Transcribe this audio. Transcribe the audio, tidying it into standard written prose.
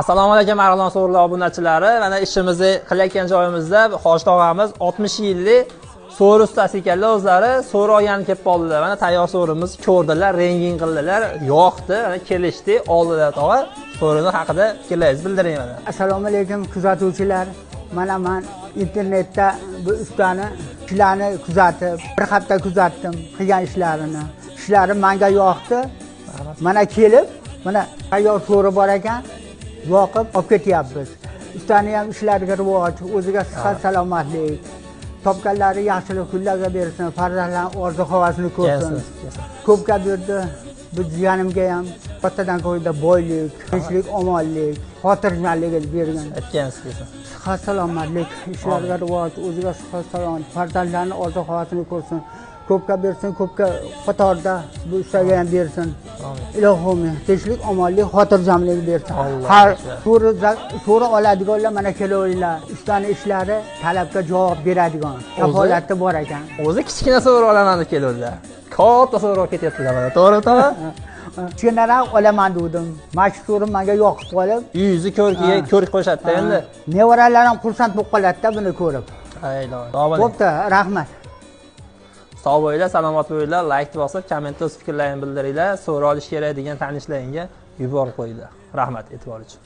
Assalomu alaykum Marg'ilon so'rlar obunachilari. Mana ishimizni qilayotgan joyimizda Hoji tog'amiz 60 yillik so'ri ustasi ekanlar o'zlari. So'ri olgani kelib qoldilar. Mana tayyor so'rimiz ko'rdilar, rengin qildilar, yoqdi, mana kelishdi, oldilar tog'a. So'rini haqida fikrlaringizni bildiring mana. Assalomu alaykum kuzatuvchilar. Mana men internetda bu ustani ishlarni kuzatib, bir hafta kuzatdim, qilgan ishlarini. Ishlari menga yoqdi. Mana kelib, mana tayyor so'ri bor ekan. Yoqib olib ketyapmiz. Ustani ham ishlariga rivoj, o'ziga sihat salomatlik, topganlari yaxshilik kunlarga bersin, farzandlarning orzu havasini ko'rsin. Ko'pga berdi. Bu jiyanimga ham kattadan ko'yda boylik, tinchlik, omonlik, xotirjamlik bergan. Aytgansiz. Sihat salomatlik, ishlariga rivoj, o'ziga sihat salomat, farzandlarning orzu havasini ko'rsin. Ko'pga bersin, ko'pga qatorda bu ustaga ham bersin. Ilohim tinchlik, omonlik, xotirjamlik bersin. Har so'ri oladiganlar mana kelaveringlar. Ustani ishlari talabga javob beradigan, kafolati bor ekan. O'zi kichkina so'ri olaman deb keluvdilar. Katta so'ri olib ketyaptilar mana. To'g'ri, to'g'ri. Kichkinaroq olaman dedim. Mana shu so'ri menga yoqib qolib, Yuzi ko'rkiga ko'rk qo'shadi endi. Nevaralarim xursand bo'lib qoladi-da buni ko'rib. Aylo. Bo'pti, rahmat. Sog' bo'linglar, salomat bo'linglar, like bosib, kommentda o'z fikrlaringizni bildiringlar, so'ra olish kerak degan tanishlaringga yuborib qo'yinglar. Rahmat e'tibor uchun.